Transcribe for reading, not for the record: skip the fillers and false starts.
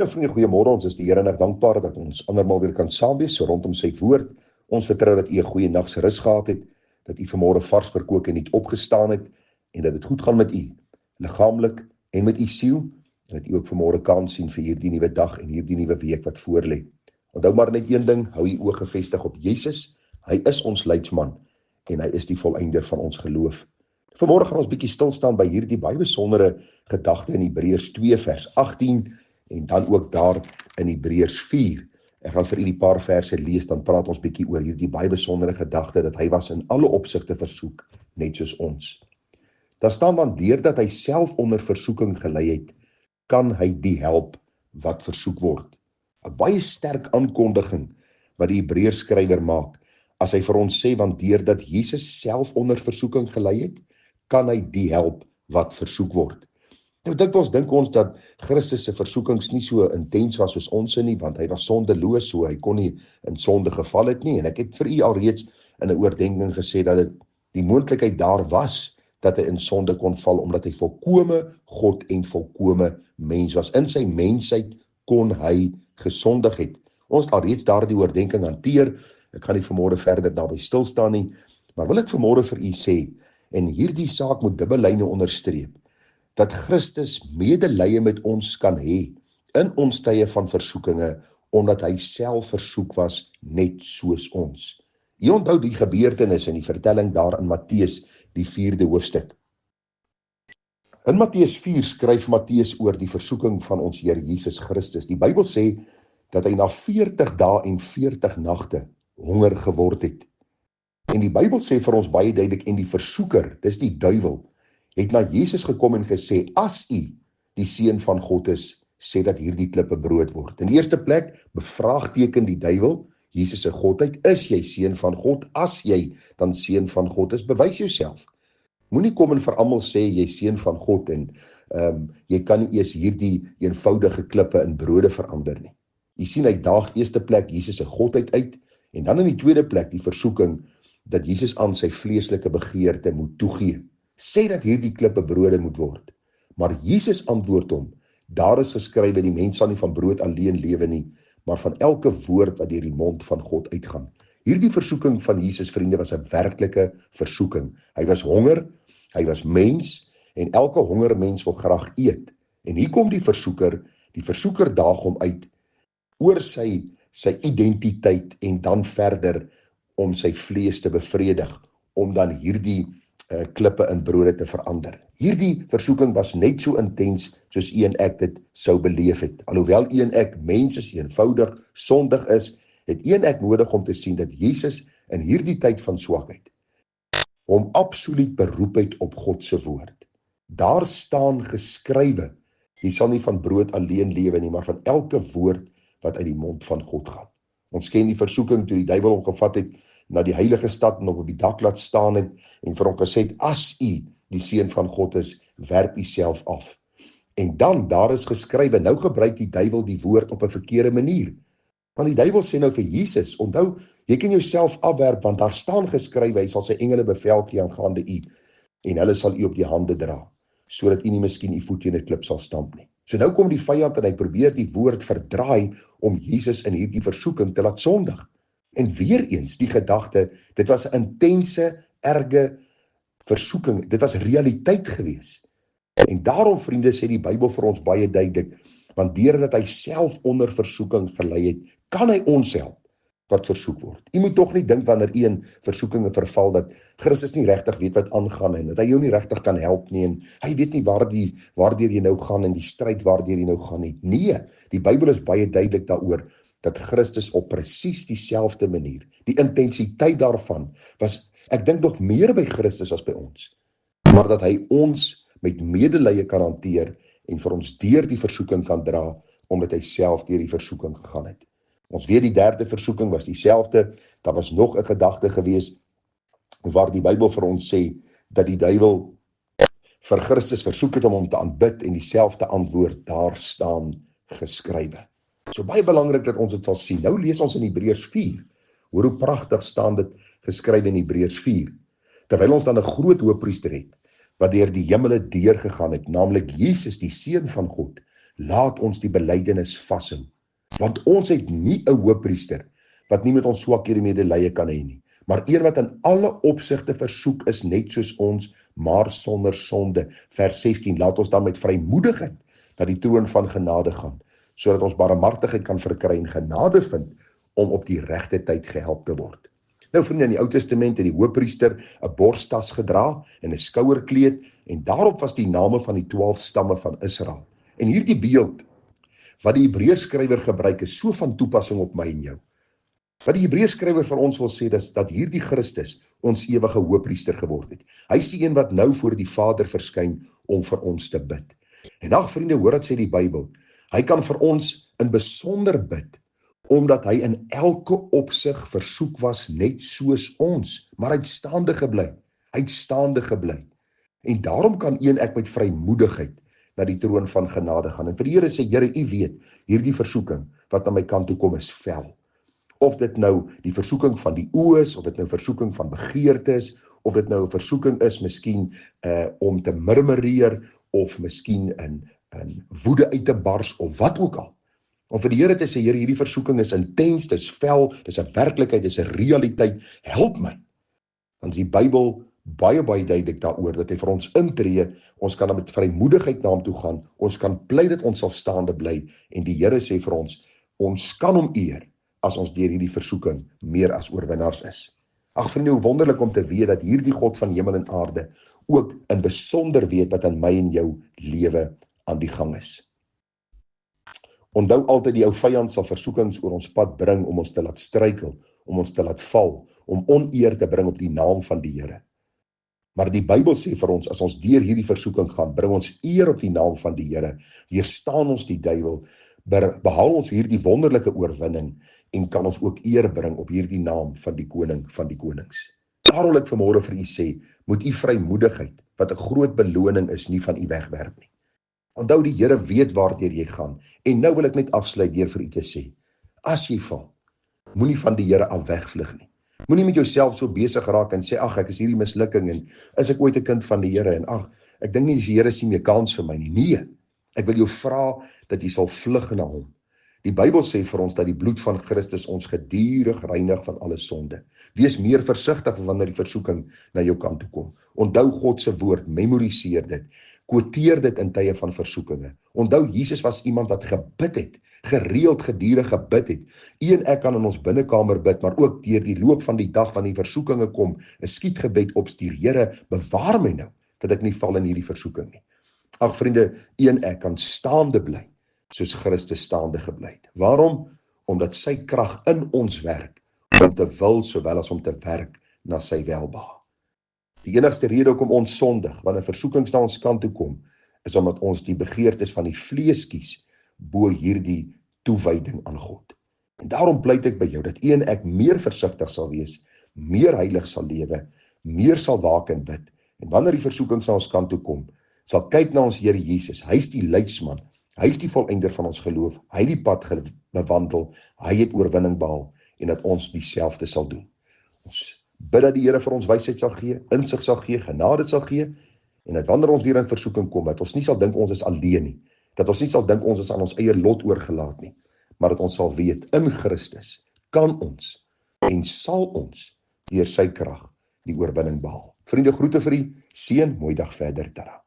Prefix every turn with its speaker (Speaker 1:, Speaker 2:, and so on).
Speaker 1: Nou vriende, goeiemôre, ons is die Here en ek dankbaar dat ons andermal weer kan saam wees so rondom sy woord. Ons vertrou dat u 'n goeie nag se rus gehad het, dat u vanmôre vars verkoop en nuut opgestaan het en dat dit goed gaan met u, liggaamlik en met u siel en dat u ook vanmôre kan sien vir hierdie nuwe dag en hierdie nuwe week wat voorlê. Onthou maar net een ding, hou u oë gefestig op Jesus. Hy is ons leidsman en hy is die volëinder van ons geloof. Vanmôre gaan ons bietjie stil staan by hierdie baie besondere gedagte in Hebreërs 2 vers 18 en dan ook daar in Hebreërs 4. Ek gaan vir u die paar verse lees, dan praat ons bietjie oor hierdie baie besondere gedagte dat hy was in alle opsigte versoek, net soos ons. Daar staan dan deurdat hy self onder versoeking gelei het, kan hy die help wat versoek word. 'n Baie sterk aankondiging wat die Hebreërs skrywer maak, as hy vir ons sê, want deurdat Jesus self onder versoeking gelei het, kan hy die help wat versoek word. Nou dikwels dink ons dat Christus se versoekings nie so intens was soos ons nie, want hy was sondeloos, so hy kon nie in sonde geval het nie, en ek het vir u alreeds in 'n oordenking gesê dat dit die moontlikheid daar was dat hy in sonde kon val, omdat hy volkome God en volkome mens was. In sy mensheid kon hy gesondig het. Ons het alreeds daardie oordenking hanteer, ek gaan nie vanmôre verder daarby stil staan nie, maar wil ek vanmôre vir u sê, en hierdie saak moet dubbellyne onderstreep, dat Christus medelee met ons kan hê in ons tye van versoekinge, omdat hy self versoek was net soos ons. U onthou die gebeurtenis in die vertelling daar in Matteus, die 4de hoofstuk. In Matteus 4 skryf Matteus oor die versoeking van ons Here Jesus Christus. Die Bybel sê dat hy na 40 dae en 40 nagte honger geword het. En die Bybel sê vir ons baie duidelik, en die versoeker, dis die duiwel, het na Jesus gekom en gesê, as u die seun van God is, sê dat hierdie klippe brood word. In die eerste plek bevraagteken die duiwel Jesus se godheid, is jy seun van God? As jy dan seun van God is, bewys jouself. Moenie kom en vir almal sê jy seun van God en jy kan nie eers hierdie eenvoudige klippe in brode verander nie. Jy sien, hy daag eerste plek Jesus se godheid uit, en dan in die tweede plek die versoeking dat Jesus aan sy vleeslike begeerte moet toegee. Sê dat hierdie klippe brode moet word. Maar Jesus antwoord hom, daar is geskrywe, die mens sal nie van brood alleen lewe nie, maar van elke woord wat deur die mond van God uitgaan. Hierdie versoeking van Jesus, vriende, was 'n werklike versoeking. Hy was honger, hy was mens, en elke honger mens wil graag eet. En hier kom die versoeker daag hom uit oor sy identiteit en dan verder om sy vlees te bevredig, om dan hierdie klippe in brode te verander. Hierdie versoeking was net so intens soos u en ek dit sou beleef het. Alhoewel u en ek mens is, eenvoudig, sondig is, het u en ek nodig om te sien dat Jesus in hierdie tyd van swakheid hom absoluut beroep het op God se woord. Daar staan geskrywe, jy sal nie van brood alleen lewe nie, maar van elke woord wat uit die mond van God gaan. Ons ken die versoeking toe die duiwel hom gevat het na die heilige stad en op die dak laat staan het en vir hom gesê het, as u die seun van God is, werp u self af. En dan, daar is geskrywe, nou gebruik die duiwel die woord op 'n verkeerde manier. Want die duiwel sê nou vir Jesus, onthou, jy kan jouself afwerp, want daar staan geskrywe, hy sal sy engele bevel gee aangaande u, en hulle sal u op die hande dra, sodat u nie miskien u voet teen 'n klip sal stamp nie. So nou kom die vyand en hy probeer die woord verdraai om Jesus in hierdie versoeking te laat sondig. En weer eens die gedagte, dit was 'n intense, erge versoeking, dit was realiteit gewees. En daarom, vriende, sê die Bybel vir ons baie duidelik, want deurdat hy self onder versoeking gelei het, kan hy ons help wat versoek word. U moet tog nie dink wanneer u in versoekinge verval dat Christus nie regtig weet wat aangaan en dat hy jou nie regtig kan help nie en hy weet nie waardeur jy nou gaan en die stryd waardeur jy nou gaan nie. Nee, die Bybel is baie duidelik daaroor dat Christus op presies dieselfde manier, die intensiteit daarvan was, ek dink nog meer by Christus as by ons, maar dat hy ons met medelee kan hanteer en vir ons deur die versoeking kan dra, omdat hy self deur die versoeking gegaan het. Ons weet die derde versoeking was dieselfde, daar was nog 'n gedagte gewees, waar die Bybel vir ons sê, dat die duiwel vir Christus versoek het om hom te aanbid, en dieselfde antwoord, daar staan geskrywe. So baie belangrik dat ons dit sal sien. Nou lees ons in Hebreërs 4, hoor hoe pragtig staan dit geskryf in Hebreërs 4, terwyl ons dan 'n groot hoëpriester het, wat deur die hemele deurgegaan het, naamlik Jesus, die Seun van God, laat ons die belydenis vashou. Want ons het nie 'n hoëpriester wat nie met ons swakhede medelee kan hê nie, maar een wat in alle opsigte versoek is net soos ons, maar sonder sonde. Vers 16, laat ons dan met vrymoedigheid na die troon van genade gaan, sodat ons barmhartigheid kan verkry en genade vind om op die regte tyd gehelp te word. Nou vriende, in die Ou Testament het die hoëpriester 'n borstas gedra en 'n skouerkleed, en daarop was die name van die 12 stamme van Israel. En hierdie beeld wat die Hebreërskrywer gebruik is so van toepassing op my en jou. Wat die Hebreërskrywer vir ons wil sê, is dat hierdie Christus ons ewige hoëpriester geword het. Hy is die een wat nou voor die Vader verskyn om vir ons te bid. En ag vriende, hoor wat sê die Bybel. Hy kan vir ons in besonder bid, omdat hy in elke opsig versoek was net soos ons, maar hy het staande gebly. Hy het staande gebly. En daarom kan ek met vrymoedigheid na die troon van genade gaan. En vir die Here sê, Here, U weet, hierdie versoeking wat aan my kant toe kom is vel. Of dit nou die versoeking van die oë is, of dit nou versoeking van begeerte is, of dit nou 'n versoeking is, miskien om te murmureer, of miskien in woede uit te bars, of wat ook al. Om vir die Here te sê, Here, hierdie versoeking is intens, dit is vel, dit is 'n werklikheid, dit is 'n realiteit, help my. Dan is die Bybel baie duidelik daaroor, dat hy vir ons intree, ons kan dan met vrymoedigheid na hom toe gaan, ons kan bly dat ons sal staande bly, en die Here sê vir ons kan hom eer, as ons deur hierdie versoeking meer as oorwinnaars is. Ag vriende, hoe wonderlik om te weet dat hierdie God van hemel en aarde ook in besonder weet wat in my en jou lewe aan die gang is. Onthou altyd, die ou vyand sal versoekings oor ons pad bring om ons te laat struikel, om ons te laat val, om oneer te bring op die naam van die Here. Maar die Bybel sê vir ons, as ons deur hierdie versoeking gaan, bring ons eer op die naam van die Here, weerstaan ons die duiwel, behaal ons hierdie wonderlike oorwinning, en kan ons ook eer bring op hierdie naam van die koning van die konings. Daarom wil ek vanmôre vir u sê, moet u vrymoedigheid, wat 'n groot beloning is, nie van u wegwerp nie. Onthou, die Here weet waartoe jy gaan, en nou wil ek net afsluit deur vir u te sê, as jy val, moenie van die Here af wegvlug nie. Moenie met jouself so besig raak en sê, ag, ek is hierdie mislukking, en is ek ooit 'n kind van die Here, en ag, ek dink nie die Here sien meer kans vir my nie. Nee, ek wil jou vra dat jy sal vlug na hom. Die Bybel sê vir ons dat die bloed van Christus ons gedurig reinig van alle sonde. Wees meer versigtig wanneer die versoeking na jou kant toe kom. Onthou God se woord, memoriseer dit, quoteer dit in tye van versoekinge. Onthou, Jesus was iemand wat gebid het, gereeld gedurig gebid het. U en ek kan in ons binnekamer bid, maar ook deur die loop van die dag wanneer die versoekinge kom, 'n skietgebed opstuur. Here, bewaar my nou, dat ek nie val in hierdie versoeking nie. Ag vriende, u en ek kan staande bly, soos Christus staande gebly het. Waarom? Omdat sy krag in ons werk, om te wil sowel as om te werk na sy welbehae. Die enigste rede hoekom ons sondig, wanneer versoekings na ons kant toe kom, is omdat ons die begeertes van die vlees kies, bo hierdie toewyding aan God. En daarom pleit ek by jou, dat u en ek meer versigtig sal wees, meer heilig sal lewe, meer sal waak en bid, en wanneer die versoekings na ons kant toe kom, sal kyk na ons Here Jesus, hy is die leidsman, hy is die voleinder van ons geloof, hy het die pad bewandel, hy het oorwinning behaal, en dat ons dieselfde sal doen. Ons bid dat die Here vir ons wysheid sal gee, insig sal gee, genade sal gee, en dat wanneer ons weer in versoeking kom, dat ons nie sal dink ons is alleen nie, dat ons nie sal dink ons is aan ons eie lot oorgelaat nie, maar dat ons sal weet, in Christus kan ons, en sal ons, deur sy krag, die oorwinning behaal. Vriende, groete vir u, seën, mooi dag verder, tada.